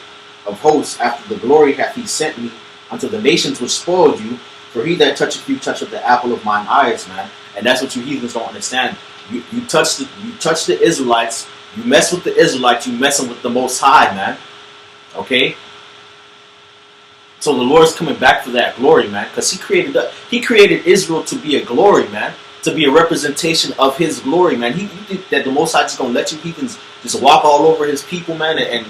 of hosts, after the glory hath he sent me unto the nations which spoiled you. For he that toucheth you toucheth the apple of mine eyes, man. And that's what you heathens don't understand. You touch the Israelites, you mess with the Israelites, you messing with the Most High, man. Okay? So the Lord's coming back for that glory, man, because he created Israel to be a glory, man, to be a representation of his glory, man. You think that the Most High just gonna let you heathens just walk all over his people, man, and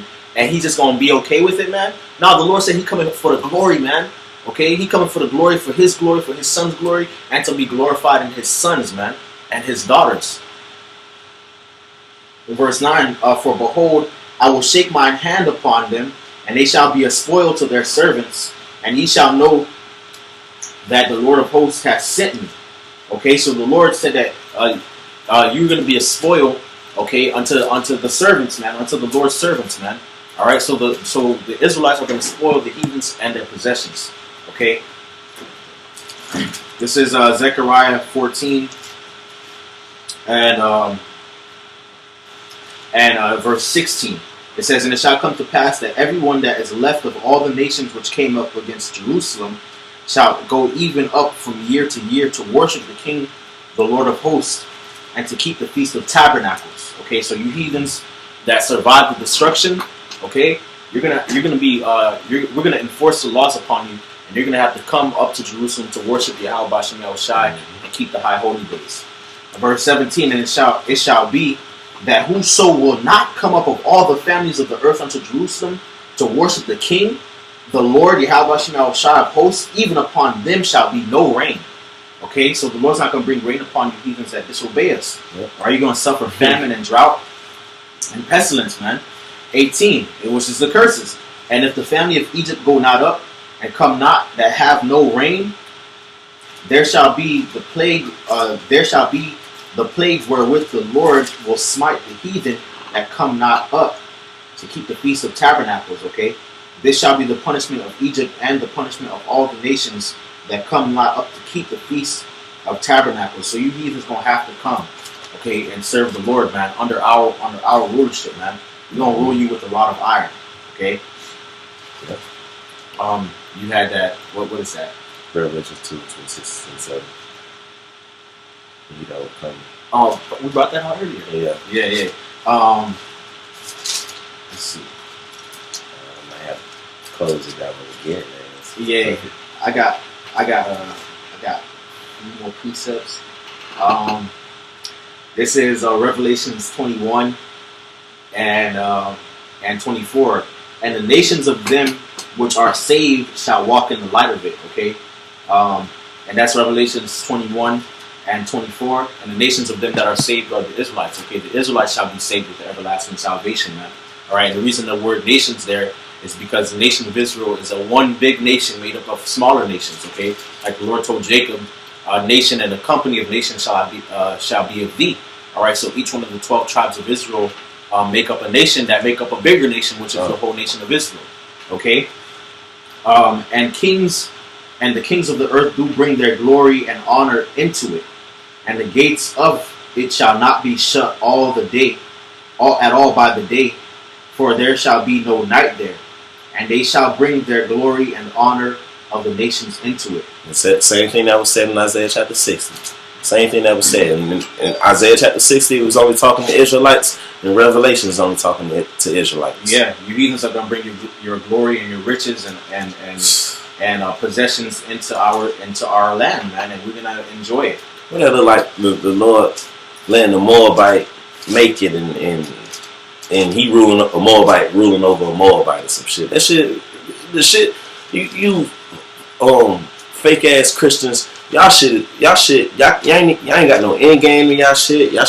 he's just gonna be okay with it, man? No, the Lord said he coming for the glory, man. Okay, he coming for the glory, for his son's glory, and to be glorified in his sons, man, and his daughters. In verse 9, for behold, I will shake mine hand upon them, and they shall be a spoil to their servants, and ye shall know that the Lord of hosts hath sent me. Okay, so the Lord said that you're going to be a spoil, okay, unto the servants, man, unto the Lord's servants, man. All right, so the Israelites are going to spoil the heathens and their possessions. Okay, this is Zechariah 14 and verse 16. It says, and it shall come to pass that everyone that is left of all the nations which came up against Jerusalem shall go even up from year to year to worship the King, the Lord of hosts, and to keep the Feast of Tabernacles. Okay, so you heathens that survived the destruction, okay, we're gonna enforce the laws upon you, and you're gonna have to come up to Jerusalem to worship Yahweh Bashem Yahushai and keep the high holy days. Verse 17, and it shall be that whoso will not come up of all the families of the earth unto Jerusalem to worship the King, the Lord Yahweh Bashem Yahushai of hosts, even upon them shall be no rain. Okay, so the Lord's not going to bring rain upon you heathens that disobey us. Yep. Are you going to suffer famine and drought and pestilence, man? 18, which is the curses. And if the family of Egypt go not up and come not, that have no rain, there shall be the plague. The plague wherewith the Lord will smite the heathen that come not up to keep the Feast of Tabernacles. Okay, this shall be the punishment of Egypt and the punishment of all the nations that come not up to keep the Feast of Tabernacles. So you heathens gonna have to come, okay, and serve the Lord, man, under our rulership, man. We're gonna rule you with a rod of iron, okay. Yeah. You had that. What is that? Revelation 2:26 and 7. You know, oh, we brought that out earlier. Yeah. Let's see. I might have to close it down again, man. Yeah, I got few more precepts. This is Revelations 21 and 24. And the nations of them which are saved shall walk in the light of it. Okay, and that's Revelations 21 and 24. And the nations of them that are saved are the Israelites. Okay, the Israelites shall be saved with the everlasting salvation, man. All right. The reason the word nations there is because the nation of Israel is a one big nation made up of smaller nations. Okay, like the Lord told Jacob, a nation and a company of nations shall be of thee. All right. So each one of the 12 tribes of Israel make up a nation that make up a bigger nation, which is the whole nation of Israel. Okay, and the kings of the earth do bring their glory and honor into it, and the gates of it shall not be shut all the day, at all by the day, for there shall be no night there, and they shall bring their glory and honor of the nations into it. It's the same thing that was said in Isaiah chapter 60. Same thing that was said in Isaiah chapter 60. It was only talking to Israelites, and Revelation is only talking to Israelites. Yeah, you heathens are going to bring your glory and your riches and possessions into our land, man, and we're gonna enjoy it. What that look like? The Lord letting the Moabite make it, and he ruling a Moabite ruling over a Moabite or some shit. That shit, the shit, you fake ass Christians, y'all ain't got no end game in y'all shit. Y'all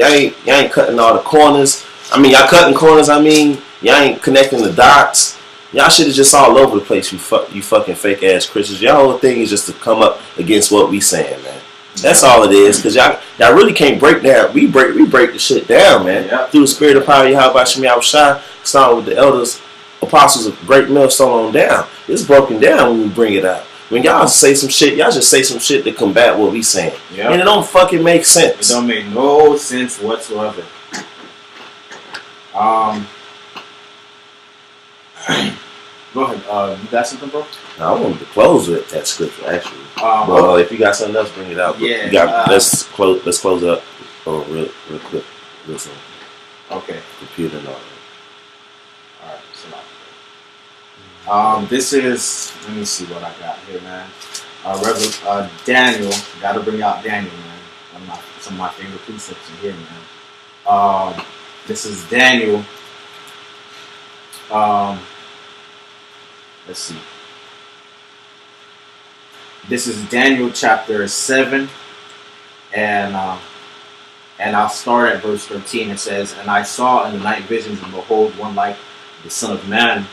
ain't cutting all the corners. I mean, y'all cutting corners. I mean, y'all ain't connecting the dots. Y'all shit is just all over the place. You fucking fake ass Christians. Y'all whole thing is just to come up against what we saying, man. That's all it is. Cause y'all really can't break down. We break the shit down, man. Yep. Through the spirit of power, Yahweh Shemi Awashai, starting with the elders, apostles of great millstone on down. It's broken down when we bring it out. When y'all say some shit, y'all just say some shit to combat what we saying. Yep. And it don't fucking make sense. It don't make no sense whatsoever. Go ahead. You got something, bro? I wanted to close with that scripture, actually. Well, if you got something else, bring it out. Yeah. Let's close up real quick. Listen. Okay. Computer and all that. All right. This is. Let me see what I got here, man. Daniel. Got to bring out Daniel, man. Some of my favorite precepts in here, man. This is Daniel. Let's see. This is Daniel chapter 7, and I'll start at verse 13. It says, "And I saw in the night visions, and behold, one like the Son of Man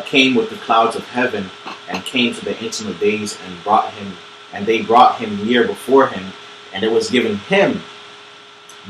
came with the clouds of heaven, and came to the Ancient of Days, and they brought him near before him, and it was given him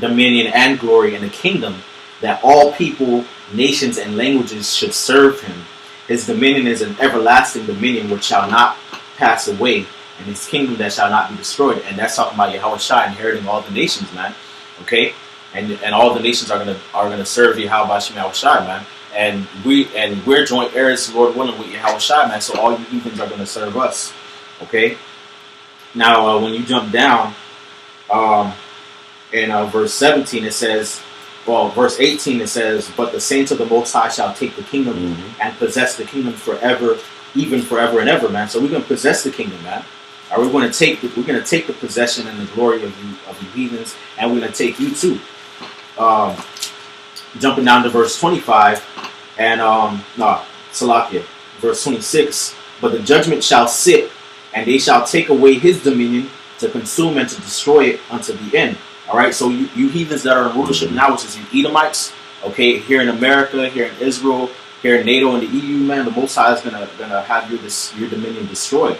dominion and glory and a kingdom, that all people, nations, and languages should serve him. His dominion is an everlasting dominion which shall not pass away, and his kingdom that shall not be destroyed." And that's talking about Yahweh Shai inheriting all the nations, man. Okay, and all the nations are gonna serve Yahweh Shai, man. And we're joint heirs, Lord willing, with Yahweh Shai, man. So all you heathens are gonna serve us. Okay. Now, when you jump down, in verse 17, it says. Well, verse 18 it says, "But the saints of the Most High shall take the kingdom and possess the kingdom forever, even forever and ever," man. So we're gonna possess the kingdom, man. Are we going to take? We're gonna take the possession and the glory of you heathens, and we're gonna take you too. Jumping down to verse 25, and Salakia, verse 26. "But the judgment shall sit, and they shall take away his dominion to consume and to destroy it unto the end." All right, so you heathens that are in rulership now, which is you Edomites, okay, here in America, here in Israel, here in NATO and the EU, man, the Most High is gonna have your dominion destroyed,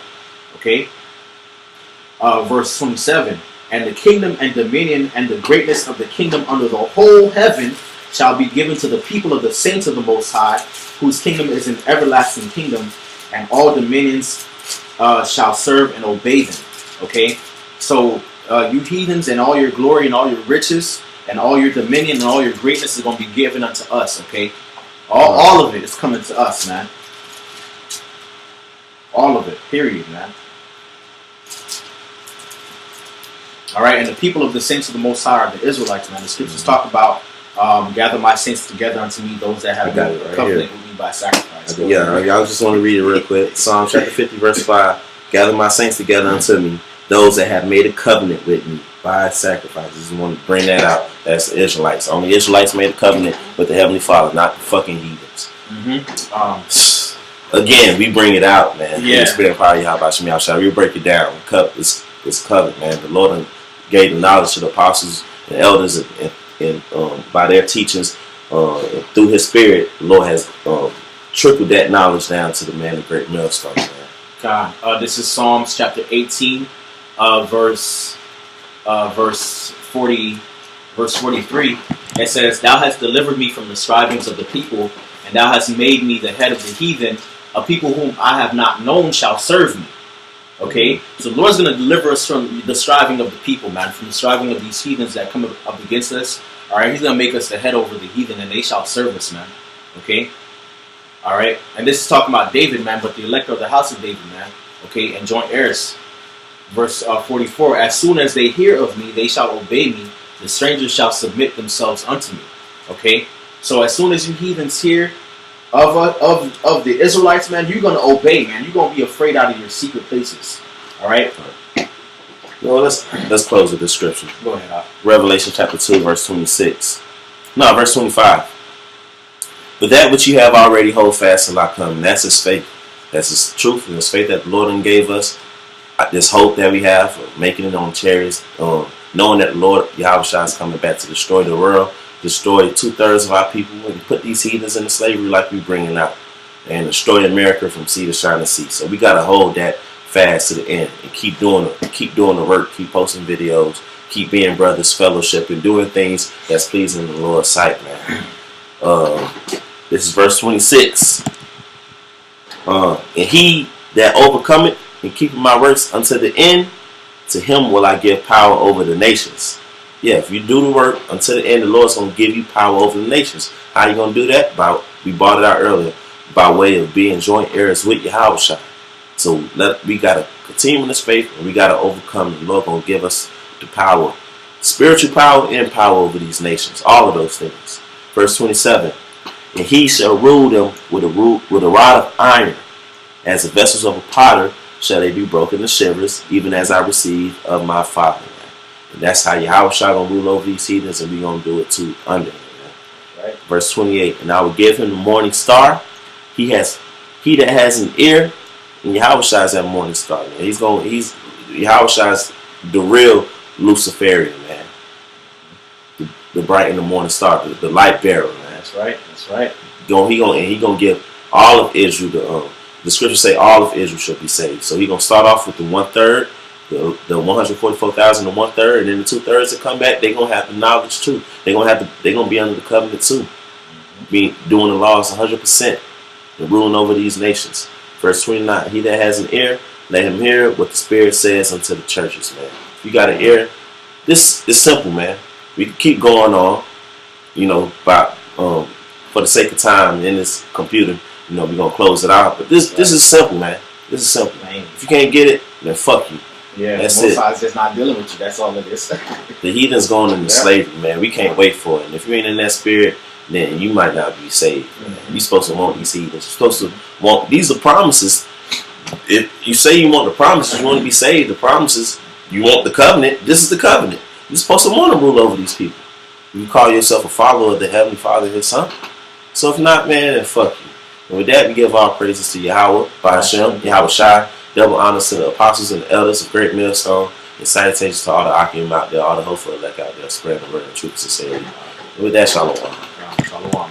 okay. Verse 27, "And the kingdom and dominion and the greatness of the kingdom under the whole heaven shall be given to the people of the saints of the Most High, whose kingdom is an everlasting kingdom, and all dominions shall serve and obey them." Okay, so. You heathens, and all your glory and all your riches and all your dominion and all your greatness is going to be given unto us, okay? All of it is coming to us, man. All of it, period, man. All right, and the people of the saints of the Most High are the Israelites, man. The scriptures talk about, "Gather my saints together unto me, those that have a covenant with me by sacrifice." Yeah, I just want to read it real quick. Psalm chapter 50, verse 5. "Gather my saints together unto me, those that have made a covenant with me by sacrifices." I just want to bring that out. That's the Israelites. Only Israelites made a covenant with the Heavenly Father, not the fucking heathens. Again, we bring it out, man. Yeah. The spirit of power, Yahweh Shemi Awashai. We break it down. It's covenant, man. The Lord gave the knowledge to the apostles and elders, and by their teachings, through His Spirit, the Lord has trickled that knowledge down to the man of great millstone, man. God, this is Psalms chapter 18. Verse 40, verse 43, it says, "Thou hast delivered me from the strivings of the people, and thou hast made me the head of the heathen. A people whom I have not known shall serve me." Okay? So the Lord's going to deliver us from the striving of the people, man, from the striving of these heathens that come up against us. All right? He's going to make us the head over the heathen, and they shall serve us, man. Okay? All right? And this is talking about David, man, but the elect of the house of David, man. Okay? And joint heirs. Verse 44, "As soon as they hear of me, they shall obey me. The strangers shall submit themselves unto me." Okay? So as soon as you heathens hear of the Israelites, man, you're going to obey, man. You're going to be afraid out of your secret places. All right? Well, let's close with the scripture. Go ahead, Al. Revelation chapter 2, verse 26. No, verse 25. "But that which you have already hold fast till I come." And that's his faith. That's his truth and his faith that the Lord gave us. This hope that we have of making it on chariots, knowing that the Lord Yahushua is coming back to destroy the world, destroy 2/3 of our people, and put these heathens into slavery like we bringing out, and destroy America from sea to shining sea. So we gotta hold that fast to the end and keep doing the work, keep posting videos, keep being brothers, fellowship, and doing things that's pleasing in the Lord's sight, man. This is verse 26. "And he that overcometh and keeping my works unto the end, to him will I give power over the nations." Yeah, if you do the work until the end, the Lord's going to give you power over the nations. How you going to do that? We brought it out earlier, by way of being joint heirs with Yahushua. So we got to continue in this faith, and we got to overcome. The Lord going to give us the power, spiritual power and power over these nations, all of those things. Verse 27, "And he shall rule them with a rod of iron, as the vessels of a potter shall they be broken to shivers, even as I receive of my Father." And that's how Yahushua gonna rule over these heathens, and we gonna do it too under him. Right? Verse 28, "And I will give him the morning star. He that has an ear," and Yahushua is that morning star, man. Yahushua's the real Luciferian, man. The bright in the morning star, the light bearer, man. That's right. That's right. He gonna give all of Israel the scriptures say all of Israel shall be saved. So he's gonna start off with the 1/3. The 144,000 and 1/3, and then the 2/3 that come back, they're gonna have the knowledge too. They're gonna be under the covenant too, be doing the laws 100% and ruling over these nations. Verse 29: "He that has an ear, let him hear what the Spirit says unto the churches." Man, if you got an ear, this is simple, man. We can keep going on, for the sake of time in this computer, we're gonna close it out. But this is simple, man. This is simple. Man. If you can't get it, then fuck you. Yeah, that's most sides just not dealing with you. That's all it is. The heathen's going into slavery, man. We can't wait for it. And if you ain't in that spirit, then you might not be saved. Mm-hmm. You're supposed to want these heathens. You're supposed to want. These are promises. If you say you want the promises, you want to be saved. The promises, you want the covenant. This is the covenant. You're supposed to want to rule over these people. You call yourself a follower of the Heavenly Father, His Son. So if not, man, then fuck you. And with that, we give all praises to Yahweh, Ba'ashem, Yahweh Shai. Double honors to the apostles and the elders of Great Millstone, and salutations to all the Akim out there, all the hopeful elect out there, spreading the word of truth and sincerity. And with that, shalom. Shalom,